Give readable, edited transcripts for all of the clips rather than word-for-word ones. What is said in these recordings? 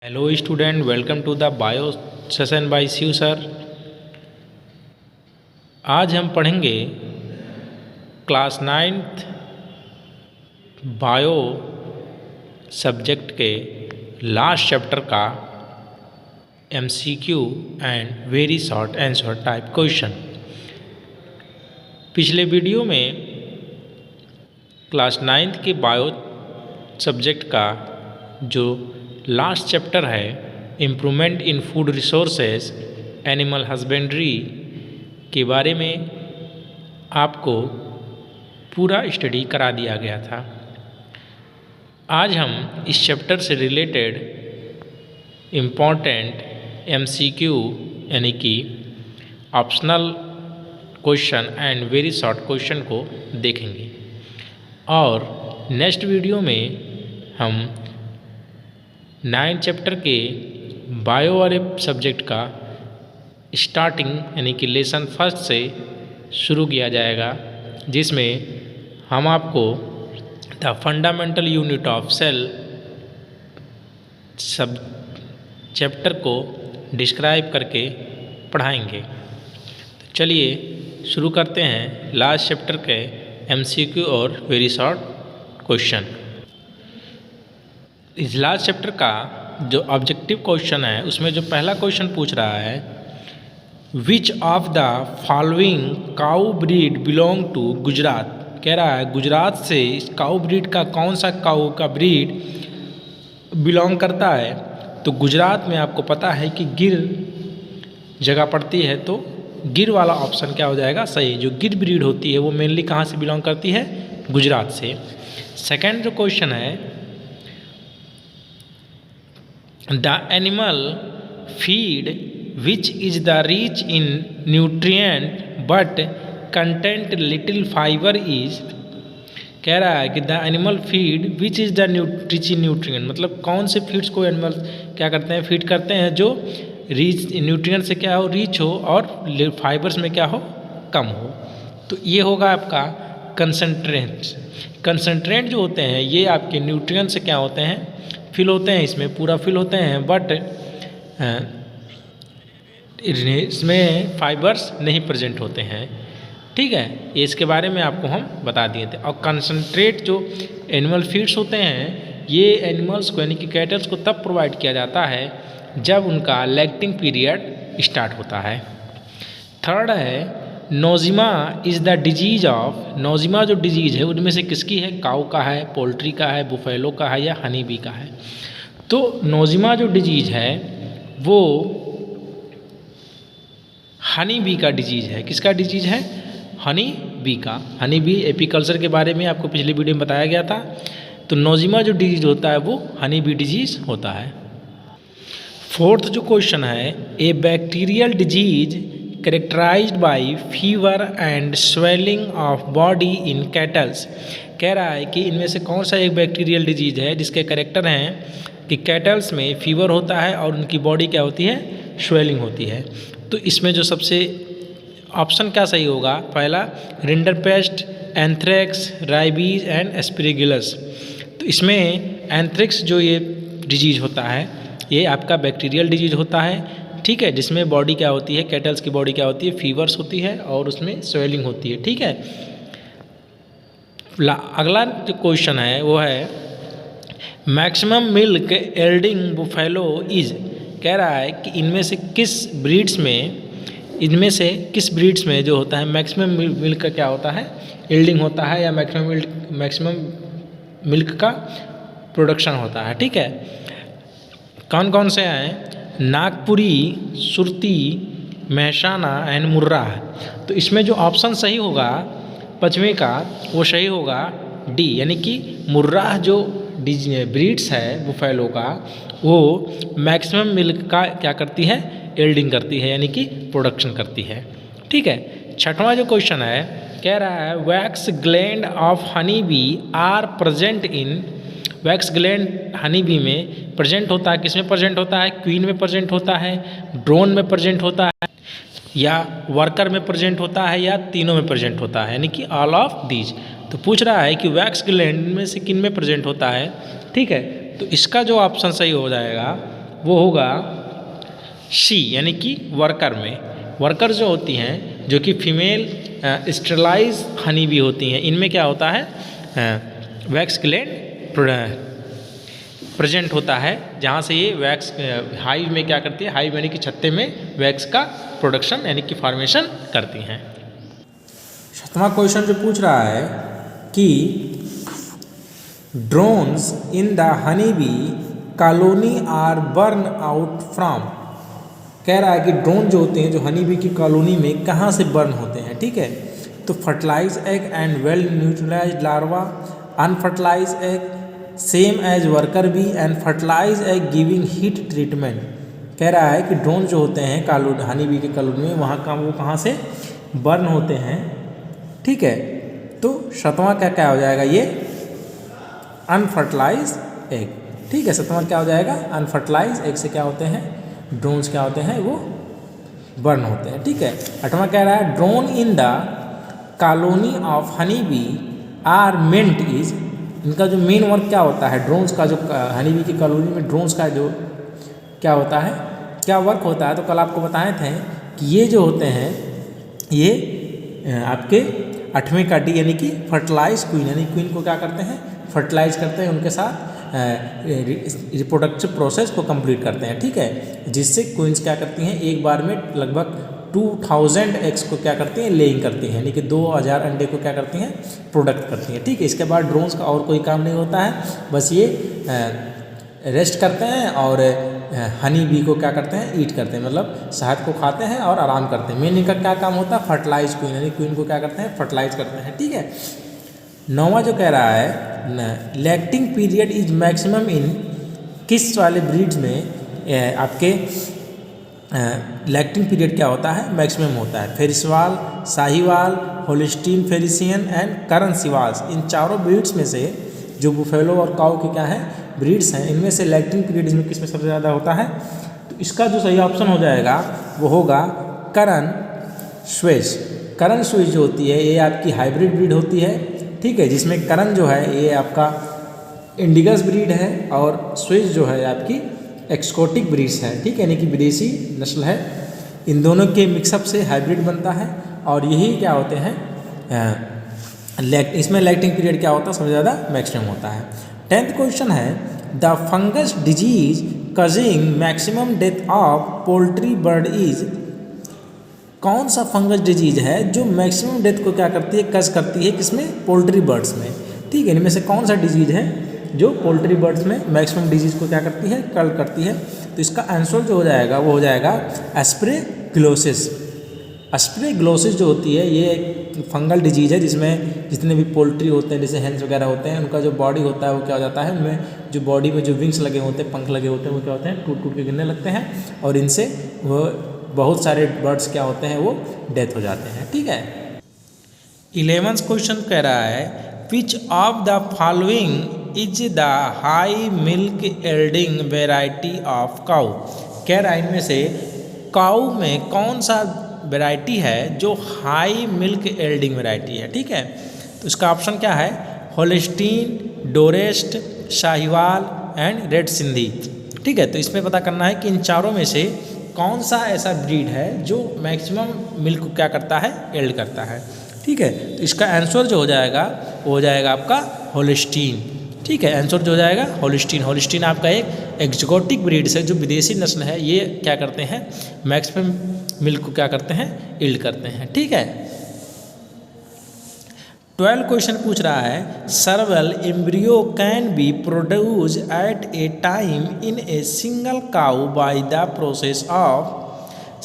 Hello student, welcome to the bio session by Shiv sir. आज हम पढ़ेंगे क्लास 9th बायो सब्जेक्ट के last chapter का MCQ and very short answer type question. पिछले video में class 9th के bio subject का जो लास्ट चैप्टर है improvement in food resources animal husbandry के बारे में आपको पूरा स्टडी करा दिया गया था। आज हम इस चैप्टर से रिलेटेड इम्पॉर्टेंट एमसीक्यू यानी कि optional question and very short question को देखेंगे और नेक्स्ट वीडियो में हम 9 चैप्टर के बायो वाले सब्जेक्ट का स्टार्टिंग यानी कि लेसन फर्स्ट से शुरू किया जाएगा, जिसमें हम आपको the fundamental unit of cell सब चैप्टर को डिस्क्राइब करके पढ़ाएंगे। तो चलिए शुरू करते हैं लास्ट चैप्टर के एमसीक्यू और वेरी शॉर्ट क्वेश्चन। इस लास्ट चैप्टर का जो ऑब्जेक्टिव क्वेश्चन है उसमें जो पहला क्वेश्चन पूछ रहा है, which of the following cow breed belong to Gujarat. कह रहा है गुजरात से इस काऊ ब्रीड का कौन सा काऊ का ब्रीड बिलोंग करता है। तो गुजरात में आपको पता है कि गिर जगह पड़ती है, तो गिर वाला ऑप्शन क्या हो जाएगा सही। जो गिर ब्रीड होती है वो मेनली कहाँ से बिलोंग करती है, गुजरात से। सेकेंड जो क्वेश्चन है, the animal feed which is the rich in nutrient but content little fiber is। कह रहा है कि the animal feed which is the rich in nutrient, मतलब कौन से फीड्स को एनिमल क्या करते हैं, फीड करते हैं जो रिच न्यूट्रिएंट से क्या हो, रिच हो और फाइबर्स में क्या हो, कम हो। तो ये होगा आपका कंसनट्रेंट्स। कंसनट्रेंट जो होते हैं ये आपके न्यूट्रिएंट से क्या होते हैं, फिल होते हैं, इसमें पूरा फिल होते हैं, बट इसमें फाइबर्स नहीं प्रेजेंट होते हैं। ठीक है, ये इसके बारे में आपको हम बता दिए थे। और कंसनट्रेट जो एनिमल फीड्स होते हैं ये एनिमल्स को यानी कि कैटल्स को तब प्रोवाइड किया जाता है जब उनका लैक्टिंग पीरियड स्टार्ट होता है। थर्ड है नोजिमा इज़ द डिजीज ऑफ। नोजिमा जो डिजीज़ है उनमें से किसकी है, काऊ का है, पोल्ट्री का है, बुफेलो का है या हनी बी का है। तो नोजिमा जो डिजीज़ है वो हनी बी का डिजीज़ है। किसका डिजीज़ है, हनी बी का। हनी बी एपीकल्चर के बारे में आपको पिछली वीडियो में बताया गया था। तो नोजिमा जो डिजीज़ होता है वो हनी बी डिजीज़ होता है। फोर्थ जो क्वेश्चन है, ए bacterial disease characterized by fever and swelling of body in cattles। कह रहा है कि इनमें से कौन सा एक बैक्टीरियल डिजीज है जिसके कैरेक्टर हैं कि कैटल्स में फीवर होता है और उनकी बॉडी क्या होती है, स्वेलिंग होती है। तो इसमें जो सबसे ऑप्शन क्या सही होगा, पहला रिंडरपेस्ट, एंथ्रेक्स, राइबीज एंड एस्पिरिगिलस। तो इसमें एंथ्रेक्स जो ये डिजीज होता है ये आपका बैक्टीरियल डिजीज होता है। ठीक है, जिसमें बॉडी क्या होती है, कैटल्स की बॉडी क्या होती है, फीवर्स होती है और उसमें स्वेलिंग होती है। ठीक है, अगला जो क्वेश्चन है वो है मैक्सिमम मिल्क एल्डिंग बुफेलो इज। कह रहा है कि इनमें से किस ब्रीड्स में जो होता है मैक्सिमम मिल्क का क्या होता है, एल्डिंग होता है या मैक्सिमम मिल्क का प्रोडक्शन होता है। ठीक है, कौन कौन से हैं, नागपुरी, सुरती, महसाना एंड मुर्रा। तो इसमें जो ऑप्शन सही होगा पचवे का वो सही होगा डी, यानी कि मुर्रा जो ब्रीड्स है बुफेलो का वो मैक्सिमम मिल्क का क्या करती है, एल्डिंग करती है यानी कि प्रोडक्शन करती है। ठीक है, छठवां जो क्वेश्चन है कह रहा है wax gland of honey bee are present in. Wax gland honey bee में प्रेजेंट होता है, किसमें प्रेजेंट होता है, क्वीन में प्रेजेंट होता है, ड्रोन में प्रेजेंट होता है या वर्कर में प्रेजेंट होता है या तीनों में प्रेजेंट होता है, यानी कि ऑल ऑफ दीज। तो पूछ रहा है कि वैक्स ग्लैंड में से किन में प्रेजेंट होता है। ठीक है, तो इसका जो ऑप्शन सही हो जाएगा वो होगा सी, यानी कि वर्कर में। वर्कर जो होती हैं, जो कि फीमेल स्टेरलाइज हनी भी होती हैं, इनमें क्या होता है, वैक्स ग्लैंड प्रेजेंट होता है, जहाँ से ये वैक्स हाइव में क्या करती है, हाइव यानी कि छत्ते में वैक्स का प्रोडक्शन यानी कि फॉर्मेशन करती हैं। 7वां क्वेश्चन जो पूछ रहा है कि drones in the honey bee colony are born out from, कह रहा है कि ड्रोन जो होते हैं जो हनी बी की कॉलोनी में कहाँ से बर्न होते हैं, ठीक है। तो fertilise egg and well neutralise larva, unfertilise egg, same as worker bee and fertilise egg giving heat treatment. कह रहा है कि ड्रोन जो होते हैं कॉलोनी हनी बी की कॉलोनी में, वहाँ का वो कहाँ से बर्न होते हैं, ठीक है। तो 7वां क्या क्या हो जाएगा, ये अनफर्टिलाइज एग, ठीक है। 7वां क्या हो जाएगा, अनफर्टिलाइज एग से क्या होते हैं, ड्रोन्स क्या होते हैं, वो बर्न होते हैं, ठीक है। 8वां कह रहा है drone in the colony of honey bee are meant is, इनका जो मेन वर्क क्या होता है, ड्रोन्स का जो हनी बी की कॉलोनी में ड्रोन्स का जो क्या होता है, क्या वर्क होता है, तो कल आपको बताए थे कि ये जो होते हैं ये आपके 8वें का डी यानी कि फर्टिलाइज क्वीन, यानी क्वीन को क्या करते हैं, फर्टिलाइज करते हैं, उनके साथ रिप्रोडक्टिव प्रोसेस को कंप्लीट करते हैं, ठीक है। जिससे क्वींस क्या करती हैं, एक बार में लगभग 2000 एग्स को क्या करती हैं, लेइंग करती हैं, यानी कि 2000 अंडे को क्या करती हैं, प्रोडक्ट करती हैं, ठीक है। इसके बाद ड्रोन्स का और कोई काम नहीं होता है, बस ये रेस्ट करते हैं और हनी बी को क्या करते हैं, ईट करते हैं, मतलब शहद को खाते हैं और आराम करते हैं। मेन इनका क्या काम होता है, फर्टिलाइज क्वीन, यानी क्वीन को क्या करते हैं, फर्टिलाइज करते हैं, ठीक है। 9वां जो कह रहा है lactating period is maximum in, किस वाले ब्रीड्स में आपके लैक्टिंग पीरियड क्या होता है, मैक्सिमम होता है। फेरिसवाल, साहिवाल, होलिस्टीन फेरिसियन एंड करन सिवाल्स, इन चारों ब्रीड्स में से जो बुफेलो और काऊ के क्या है, ब्रीड्स हैं, इनमें से लैक्टिंग पीरियड इसमें किस में सबसे ज़्यादा होता है, तो इसका जो सही ऑप्शन हो जाएगा वो होगा करन स्विस। करन स्विस जो होती है ये आपकी हाइब्रिड ब्रीड होती है, ठीक है, जिसमें करन जो है ये आपका इंडिगस ब्रीड है और स्विस जो है आपकी एक्सकोटिक ब्रीड्स है, ठीक है, यानी कि विदेशी नस्ल है। इन दोनों के मिक्सअप से हाइब्रिड बनता है और यही क्या होते हैं, इसमें लैक्टिंग पीरियड क्या होता है, सबसे ज़्यादा मैक्सिमम होता है। 10th क्वेश्चन है the fungus disease causing maximum death of poultry bird is, कौन सा फंगस डिजीज है जो मैक्सिमम डेथ को क्या करती है, कज करती है, किसमें, पोल्ट्री बर्ड्स में, ठीक है। इनमें से कौन सा डिजीज है जो पोल्ट्री बर्ड्स में मैक्सिमम डिजीज को क्या करती है, कल करती है, तो इसका आंसर जो हो जाएगा वो हो जाएगा एस्प्रेग्लोसिस। एस्प्रेग्लोसिस जो होती है ये एक फंगल डिजीज है जिसमें जितने भी पोल्ट्री होते हैं, जैसे हेंस वगैरह होते हैं, उनका जो बॉडी होता है वो क्या हो जाता है, उनमें जो बॉडी में जो विंग्स लगे होते हैं, पंख लगे होते हैं, वो क्या होते हैं, टूट टूट के गिरने लगते हैं और इनसे वो बहुत सारे बर्ड्स क्या होते हैं, वो डेथ हो जाते हैं, ठीक है। 11th क्वेश्चन कह रहा है which of the following is the high milk yielding variety of cow, कह रहा है इनमें से काऊ में कौन सा वैरायटी है जो हाई मिल्क एल्डिंग वैरायटी है, ठीक है। तो इसका ऑप्शन क्या है, Holstein, Dorset, Sahiwal and red Sindhi, ठीक है। तो इसमें पता करना है कि इन चारों में से कौन सा ऐसा ब्रीड है जो मैक्सिमम मिल्क को क्या करता है, एल्ड करता है, ठीक है। तो इसका आंसर जो हो जाएगा वो हो जाएगा आपका होलिस्टीन, ठीक है। आंसर जो हो जाएगा होलिस्टीन। होलिस्टीन आपका एक एक्जोटिक ब्रीड है जो विदेशी नस्ल है, ये क्या करते हैं, मैक्सिमम मिल्क को क्या करते हैं, ईल्ड करते हैं, ठीक है। 12 क्वेश्चन पूछ रहा है several embryo can be produce at a time in a single cow by the process of,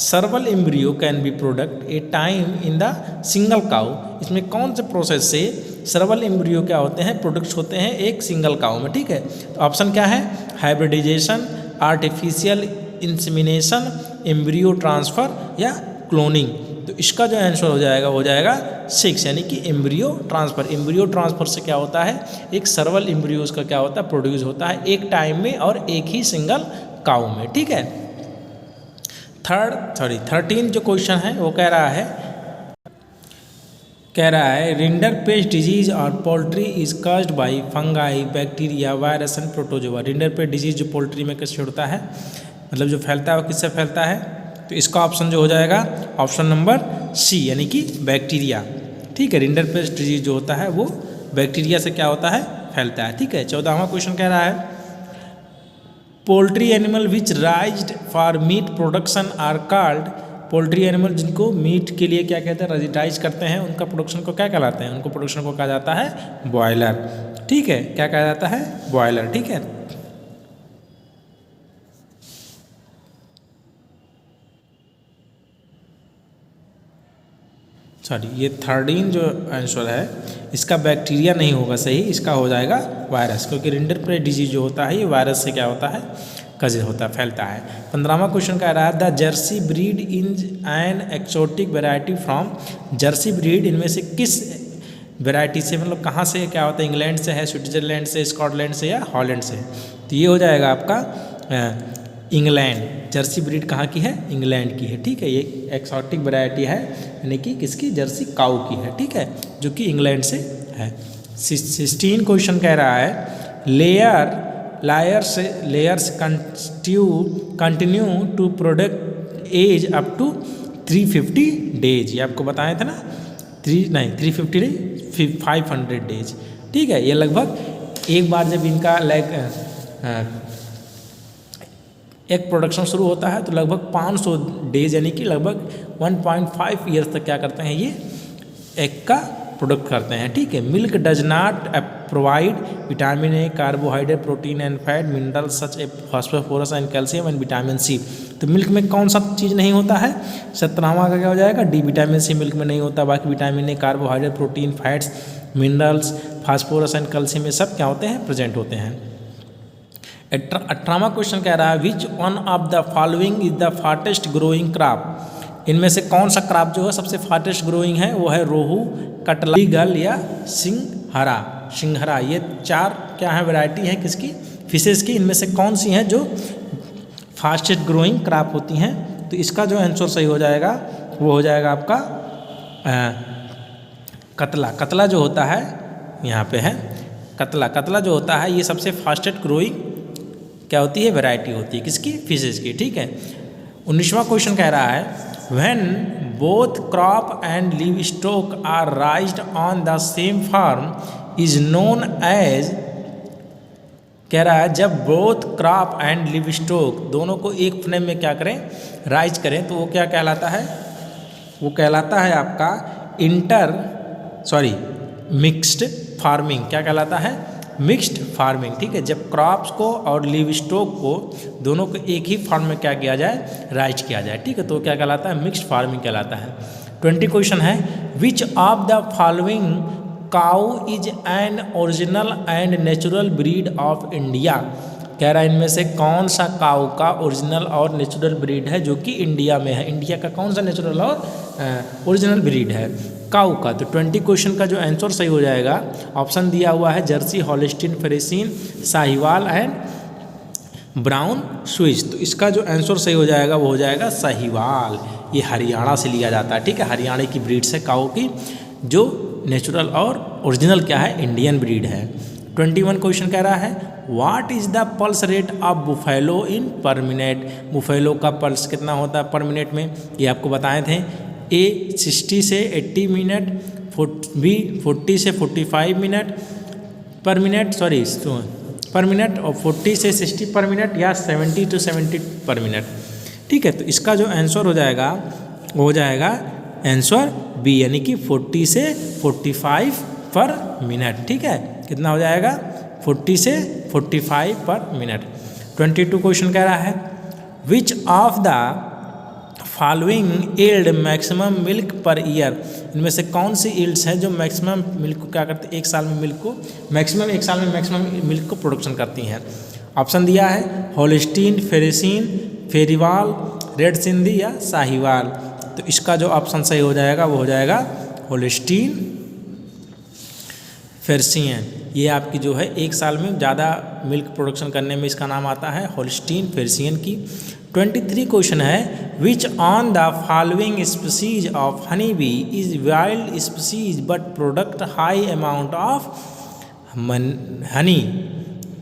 several embryo can be product a time in the single cow, इसमें कौन से प्रोसेस से सर्वल एम्ब्रियो क्या होते हैं, प्रोडक्ट्स होते हैं एक सिंगल काउ में, ठीक है। तो ऑप्शन क्या है, hybridisation, artificial insemination, embryo transfer या क्लोनिंग। तो इसका जो आंसर हो जाएगा वो हो जाएगा 6, यानी कि एम्ब्रियो ट्रांसफ़र। एम्ब्रियो ट्रांसफ़र से क्या होता है, एक सर्वल एम्ब्रियोज का क्या होता है, प्रोड्यूस होता है एक टाइम में और एक ही सिंगल काउ में, ठीक है। 13 जो क्वेश्चन है वो कह रहा है कह रहा है रिंडर पेस्ट डिजीज और poultry is caused by fungi, bacteria, virus and protozoa. Rinder paste disease जो पोल्ट्री में किससे होता है, मतलब जो फैलता है वो किससे फैलता है, तो इसका ऑप्शन जो हो जाएगा ऑप्शन नंबर सी यानी कि बैक्टीरिया। ठीक है, रिंडर पेस्ट डिजीज जो होता है वो बैक्टीरिया से क्या होता है, फैलता है। ठीक है, 14वां क्वेश्चन कह रहा है poultry animal which raised for meat production are called. Poultry animal जिनको मीट के लिए क्या कहते हैं, राइज करते हैं, उनका प्रोडक्शन को क्या कहलाते हैं, उनको प्रोडक्शन को कहा जाता है बॉयलर। ठीक है, क्या कहा जाता है, बॉयलर। ठीक है, सॉरी ये 13 जो आंसर है इसका बैक्टीरिया नहीं होगा सही, इसका हो जाएगा वायरस, क्योंकि रिंडर पेस्ट डिजीज जो होता है ये वायरस से क्या होता है, कज होता है, फैलता है। 15वां क्वेश्चन कह रहा है the Jersey breed in an exotic variety from. Jersey breed इनमें से किस वेराइटी से, मतलब कहाँ से क्या होता है, इंग्लैंड से है, स्विट्जरलैंड से, स्कॉटलैंड से या हॉलैंड से। तो ये हो जाएगा आपका इंग्लैंड। जर्सी ब्रीड कहाँ की है, इंग्लैंड की है। ठीक है, ये एक्सोटिक वैरायटी है यानी कि किसकी, जर्सी काऊ की है। ठीक है, जो कि इंग्लैंड से है। 16 क्वेश्चन कह रहा है layers continue to product as up to 350 days. ये आपको बताए थे ना, 350 डेज 500 डेज। ठीक है, ये लगभग एक बार जब इनका एक प्रोडक्शन शुरू होता है तो लगभग 500 डेज यानी कि लगभग 1.5 ईयर्स तक क्या करते हैं, ये एग का प्रोडक्ट करते हैं। ठीक है, milk does not provide vitamin A, carbohydrate, protein and fat, mineral such a phosphorus and calcium and vitamin C. तो मिल्क में कौन सा चीज़ नहीं होता है, 17वां का क्या हो जाएगा, डी। विटामिन सी मिल्क में नहीं होता, बाकी vitamin A, carbohydrate, protein, fats, minerals, phosphorus and calcium, ये सब क्या होते हैं, प्रेजेंट होते हैं। 18वां क्वेश्चन कह रहा है which one of the following is the fastest growing crop. इनमें से कौन सा क्रॉप जो है सबसे फास्टेस्ट ग्रोइंग है, वो है रोहू, कटला, गल या सिंघरा। ये 4 क्या है, वैरायटी है किसकी, फिशेस की। इनमें से कौन सी हैं जो फास्टेस्ट ग्रोइंग क्रॉप होती हैं। तो इसका जो आंसर सही हो जाएगा वो हो जाएगा आपका कतला। कतला जो होता है, यहाँ पे है कतला जो होता है ये सबसे फास्टेस्ट ग्रोइंग क्या होती है, वैरायटी होती है किसकी, फिशेस की। ठीक है, 19वां क्वेश्चन कह रहा है when both crop and livestock are raised on the same farm is known as. कह रहा है जब both crop and livestock दोनों को एक फ्रेम में क्या करें, राइज करें, तो वो क्या कहलाता है, वो कहलाता है आपका मिक्स्ड फार्मिंग। क्या कहलाता है, मिक्स्ड फार्मिंग। ठीक है, जब क्रॉप्स को और लिव स्टॉक को दोनों को एक ही फार्म में क्या किया जाए, राइज किया जाए। ठीक है, तो क्या कहलाता है, मिक्स्ड फार्मिंग कहलाता है। 20 क्वेश्चन है which of the following cow is an original and natural breed of India. कह रहा है इनमें से कौन सा काऊ का ओरिजिनल और नेचुरल ब्रीड है जो कि इंडिया में है। इंडिया का कौन सा नेचुरल और ओरिजिनल ब्रीड है काऊ का। तो 20 क्वेश्चन का जो आंसर सही हो जाएगा, ऑप्शन दिया हुआ है Jersey, Holstein, Friesian, Sahiwal and brown Swiss. तो इसका जो आंसर सही हो जाएगा वो हो जाएगा साहिवाल। ये हरियाणा से लिया जाता है। ठीक है, हरियाणा की ब्रीड से काऊ की, जो नेचुरल और ओरिजिनल क्या है, इंडियन ब्रीड है। 21 क्वेश्चन कह रहा है what is the pulse rate of buffalo इन पर मिनट। बुफेलो का पल्स कितना होता है पर मिनट में, ये आपको बताए थे। ए 60 से 80 मिनट, बी 40 से 45 मिनट पर मिनट, पर मिनट, और 40 से 60 पर मिनट, या 70 to 70 पर मिनट। ठीक है, तो इसका जो आंसर हो जाएगा वो हो जाएगा आंसर बी, यानी कि 40 से 45 पर मिनट। ठीक है, कितना हो जाएगा, 40 से 45 पर मिनट। 22 क्वेश्चन कह रहा है which of the following yield maximum milk per year. इनमें से कौन सी यील्ड्स हैं जो मैक्सिमम मिल्क को क्या करते हैं, एक साल में मिल्क को एक साल में मैक्सिमम मिल्क को प्रोडक्शन करती हैं। ऑप्शन दिया है होलिस्टीन, फ्रिesian, फेरीवाल, रेड सिंधी या साहिवाल। तो इसका जो ऑप्शन सही हो जाएगा वो हो जाएगा होलिस्टीन, फ्रिesian। ये आपकी जो है एक साल में ज़्यादा मिल्क प्रोडक्शन करने में इसका नाम आता है होलिस्टीन, फ्रिesian की। 23 क्वेश्चन है which on the following species of honey bee is wild species but product high amount of honey.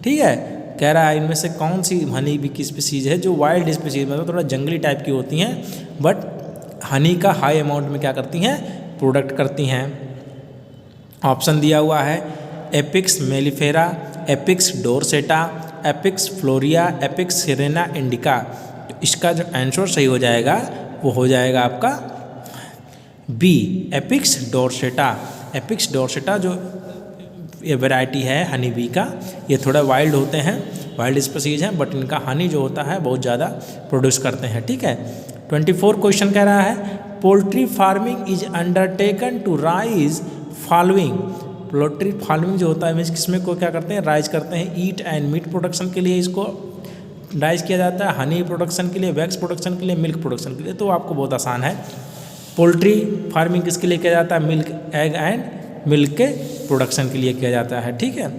ठीक है, कह रहा है इनमें से कौन सी हनी बी की स्पीसीज है जो वाइल्ड स्पीसीज मतलब थोड़ा जंगली टाइप की होती हैं बट हनी का हाई अमाउंट में क्या करती हैं, प्रोडक्ट करती हैं। ऑप्शन दिया हुआ है Apis mellifera, Apis dorsata, Apis florea, Apis cerana indica. तो इसका जो आंसर सही हो जाएगा वो हो जाएगा आपका B, apis dorsata. Apis dorsata जो ये वैरायटी है हनी बी का, ये थोड़ा वाइल्ड होते हैं, वाइल्ड स्पीसीज हैं बट इनका हनी जो होता है बहुत ज़्यादा प्रोड्यूस करते हैं। ठीक है, 24 क्वेश्चन कह रहा है poultry farming is undertaken to raise following. Poultry farming जो होता है किसमें को क्या करते हैं, राइज करते हैं। ईट एंड मीट प्रोडक्शन के लिए इसको राइज किया जाता है, हनी प्रोडक्शन के लिए, वैक्स प्रोडक्शन के लिए, मिल्क प्रोडक्शन के लिए। तो आपको बहुत आसान है। पोल्ट्री फार्मिंग किसके लिए किया जाता है, मिल्क एग एंड मिल्क के प्रोडक्शन के लिए किया जाता है। ठीक है,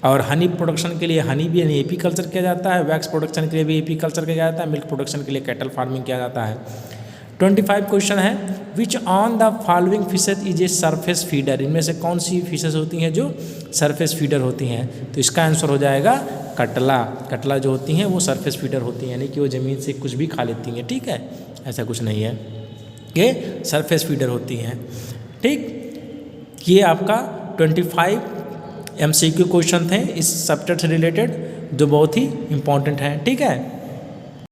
और हनी प्रोडक्शन के लिए हनी भी यानी एपी कल्चर किया जाता है, वैक्स प्रोडक्शन के लिए भी एपी कल्चर किया जाता है, मिल्क प्रोडक्शन के लिए कैटल फार्मिंग किया जाता है। 25 क्वेश्चन है which on the following fishes is a surface feeder. इनमें से कौन सी फिशेज होती हैं जो सरफेस फीडर होती हैं, तो इसका आंसर हो जाएगा कटला। कटला जो होती हैं वो सरफेस फीडर होती हैं, यानी कि वो ज़मीन से कुछ भी खा लेती हैं। ठीक है, ऐसा कुछ नहीं है, ये सरफेस फीडर होती हैं। ठीक, ये आपका 25 MCQ क्वेश्चन थे इस सब्जेक्ट से रिलेटेड जो बहुत ही इंपॉर्टेंट हैं। ठीक है।